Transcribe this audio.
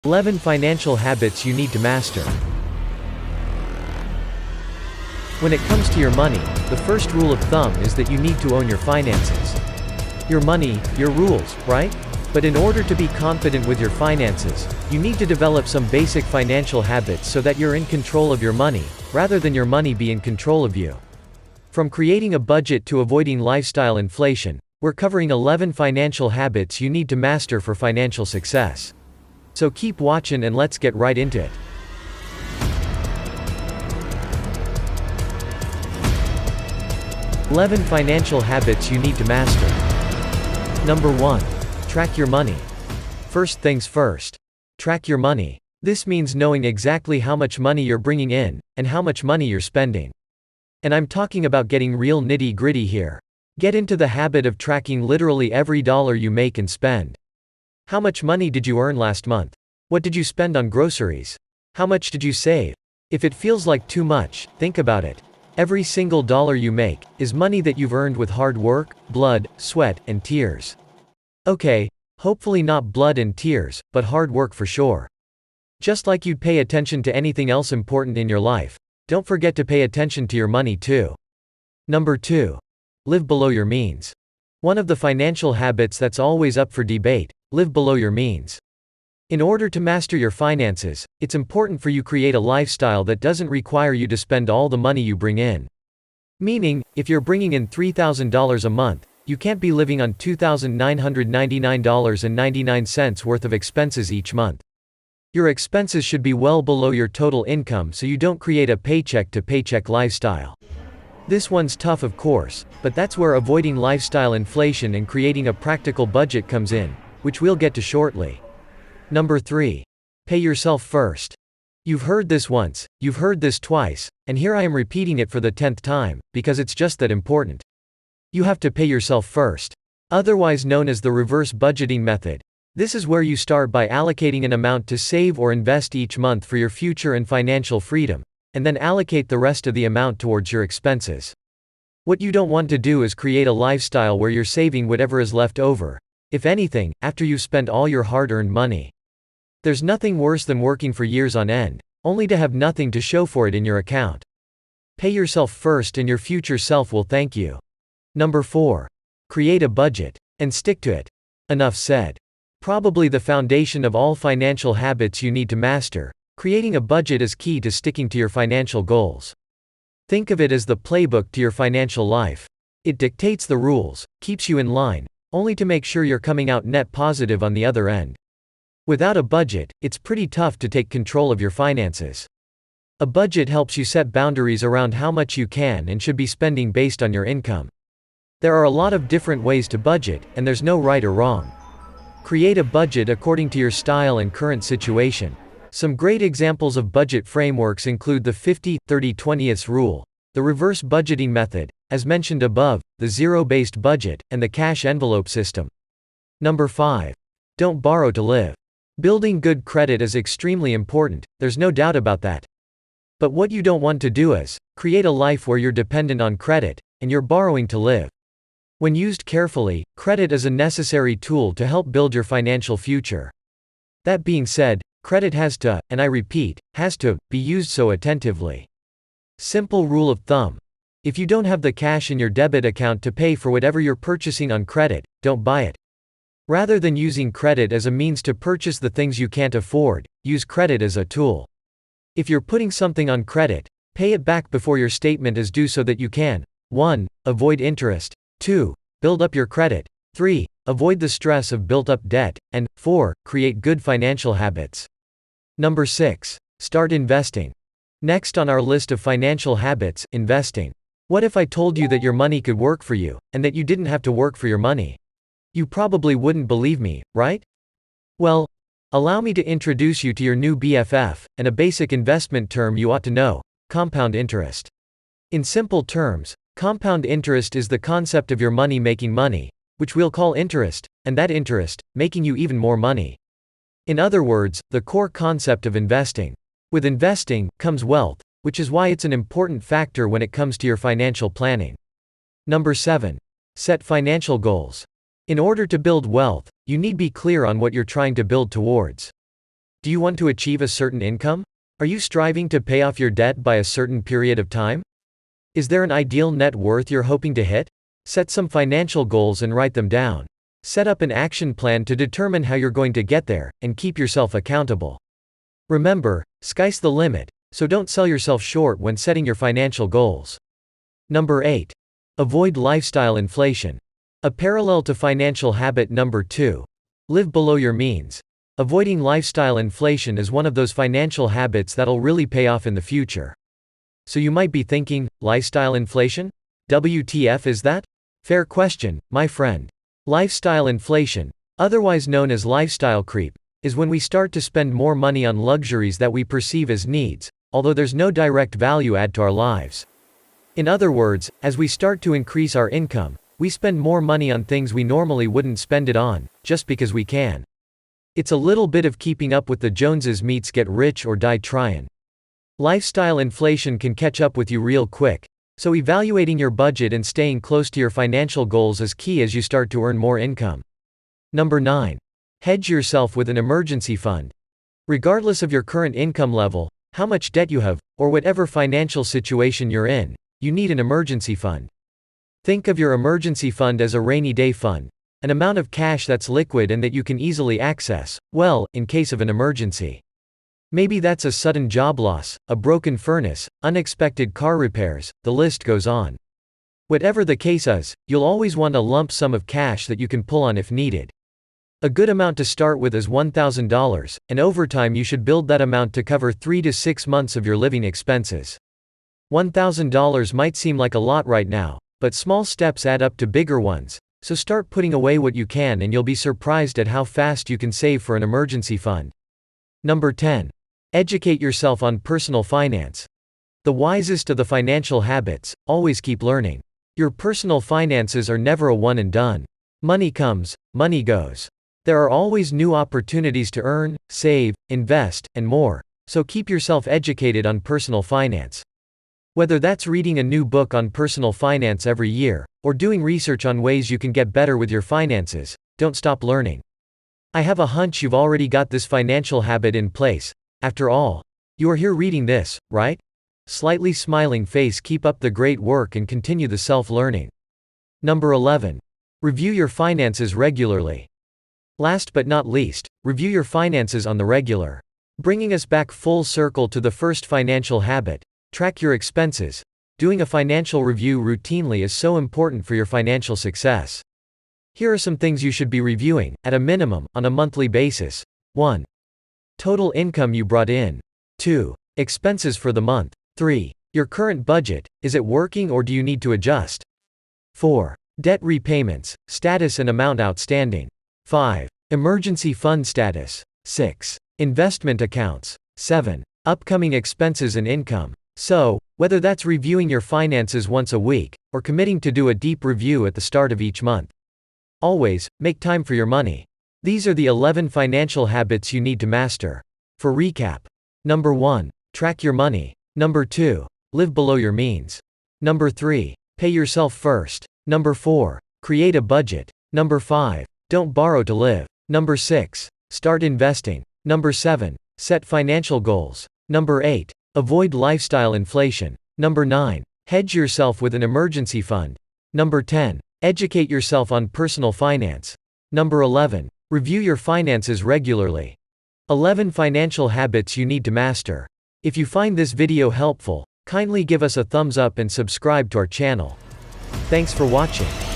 11 Financial Habits You Need to Master. When it comes to your money, the first rule of thumb is that you need to own your finances. Your money, your rules, right? But in order to be confident with your finances, you need to develop some basic financial habits so that you're in control of your money, rather than your money be in control of you. From creating a budget to avoiding lifestyle inflation, we're covering 11 financial habits you need to master for financial success. So keep watching and let's get right into it. Eleven Financial Habits You Need to Master. Number 1. Track your money. First things first. Track your money. This means knowing exactly how much money you're bringing in, and how much money you're spending. And I'm talking about getting real nitty-gritty here. Get into the habit of tracking literally every dollar you make and spend. How much money did you earn last month? What did you spend on groceries? How much did you save? If it feels like too much, think about it. Every single dollar you make is money that you've earned with hard work, blood, sweat, and tears. Okay, hopefully not blood and tears, but hard work for sure. Just like you'd pay attention to anything else important in your life, don't forget to pay attention to your money too. Number 2. Live below your means. One of the financial habits that's always up for debate: live below your means. In order to master your finances, it's important for you to create a lifestyle that doesn't require you to spend all the money you bring in. Meaning, if you're bringing in $3,000 a month, you can't be living on $2,999.99 worth of expenses each month. Your expenses should be well below your total income so you don't create a paycheck-to-paycheck lifestyle. This one's tough, of course, but that's where avoiding lifestyle inflation and creating a practical budget comes in, which we'll get to shortly. Number 3. Pay yourself first. You've heard this once, you've heard this twice, and here I am repeating it for the 10th time, because it's just that important. You have to pay yourself first. Otherwise known as the reverse budgeting method. This is where you start by allocating an amount to save or invest each month for your future and financial freedom, and then allocate the rest of the amount towards your expenses. What you don't want to do is create a lifestyle where you're saving whatever is left over, if anything, after you've spent all your hard-earned money. There's nothing worse than working for years on end, only to have nothing to show for it in your account. Pay yourself first and your future self will thank you. Number 4. Create a budget, and stick to it. Enough said. Probably the foundation of all financial habits you need to master, creating a budget is key to sticking to your financial goals. Think of it as the playbook to your financial life. It dictates the rules, keeps you in line, only to make sure you're coming out net positive on the other end. Without a budget, it's pretty tough to take control of your finances. A budget helps you set boundaries around how much you can and should be spending based on your income. There are a lot of different ways to budget, and there's no right or wrong. Create a budget according to your style and current situation. Some great examples of budget frameworks include the 50-30-20 rule, the reverse budgeting method, as mentioned above, the zero-based budget, and the cash envelope system. Number 5. Don't borrow to live. Building good credit is extremely important, there's no doubt about that. But what you don't want to do is create a life where you're dependent on credit, and you're borrowing to live. When used carefully, credit is a necessary tool to help build your financial future. That being said, credit has to, and I repeat, has to, be used so attentively. Simple rule of thumb. If you don't have the cash in your debit account to pay for whatever you're purchasing on credit, don't buy it. Rather than using credit as a means to purchase the things you can't afford, use credit as a tool. If you're putting something on credit, pay it back before your statement is due so that you can 1. Avoid interest, 2. Build up your credit, 3. Avoid the stress of built-up debt, and 4. Create good financial habits. Number 6. Start investing. Next on our list of financial habits, investing. What if I told you that your money could work for you, and that you didn't have to work for your money? You probably wouldn't believe me, right? Well, allow me to introduce you to your new BFF, and a basic investment term you ought to know: compound interest. In simple terms, compound interest is the concept of your money making money, which we'll call interest, and that interest, making you even more money. In other words, the core concept of investing. With investing, comes wealth, which is why it's an important factor when it comes to your financial planning. Number 7. Set financial goals. In order to build wealth, you need to be clear on what you're trying to build towards. Do you want to achieve a certain income? Are you striving to pay off your debt by a certain period of time? Is there an ideal net worth you're hoping to hit? Set some financial goals and write them down. Set up an action plan to determine how you're going to get there, and keep yourself accountable. Remember, sky's the limit, so don't sell yourself short when setting your financial goals. Number 8. Avoid lifestyle inflation. A parallel to financial habit number 2. Live below your means. Avoiding lifestyle inflation is one of those financial habits that'll really pay off in the future. So you might be thinking, lifestyle inflation? WTF is that? Fair question, my friend. Lifestyle inflation, otherwise known as lifestyle creep, is when we start to spend more money on luxuries that we perceive as needs, although there's no direct value add to our lives. In other words, as we start to increase our income, we spend more money on things we normally wouldn't spend it on, just because we can. It's a little bit of keeping up with the Joneses meets get rich or die tryin'. Lifestyle inflation can catch up with you real quick, so evaluating your budget and staying close to your financial goals is key as you start to earn more income. Number 9. Hedge yourself with an emergency fund. Regardless of your current income level, how much debt you have, or whatever financial situation you're in, you need an emergency fund. Think of your emergency fund as a rainy day fund, an amount of cash that's liquid and that you can easily access, well, in case of an emergency. Maybe that's a sudden job loss, a broken furnace, unexpected car repairs, the list goes on. Whatever the case is, you'll always want a lump sum of cash that you can pull on if needed. A good amount to start with is $1,000, and over time you should build that amount to cover 3 to 6 months of your living expenses. $1,000 might seem like a lot right now, but small steps add up to bigger ones, so start putting away what you can and you'll be surprised at how fast you can save for an emergency fund. Number 10. Educate yourself on personal finance. The wisest of the financial habits, always keep learning. Your personal finances are never a one and done. Money comes, money goes. There are always new opportunities to earn, save, invest, and more, so keep yourself educated on personal finance. Whether that's reading a new book on personal finance every year, or doing research on ways you can get better with your finances, don't stop learning. I have a hunch you've already got this financial habit in place. After all, you are here reading this, right? Slightly smiling face, keep up the great work and continue the self-learning. Number 11. Review your finances regularly. Last but not least, review your finances on the regular. Bringing us back full circle to the first financial habit, track your expenses. Doing a financial review routinely is so important for your financial success. Here are some things you should be reviewing, at a minimum, on a monthly basis. 1. Total income you brought in. 2. Expenses for the month. 3. Your current budget, is it working or do you need to adjust? 4. Debt repayments, status and amount outstanding. 5. Emergency fund status. 6. Investment accounts. 7. Upcoming expenses and income. So, whether that's reviewing your finances once a week, or committing to do a deep review at the start of each month, always, make time for your money. These are the 11 financial habits you need to master. For recap. Number 1. Track your money. Number 2. Live below your means. Number 3. Pay yourself first. Number 4. Create a budget. Number 5. Don't borrow to live. Number 6. Start investing. Number 7. Set financial goals. Number 8. Avoid lifestyle inflation. Number 9. Hedge yourself with an emergency fund. Number 10. Educate yourself on personal finance. Number 11. Review your finances regularly. 11 financial habits you need to master. If you find this video helpful, kindly give us a thumbs up and subscribe to our channel. Thanks for watching.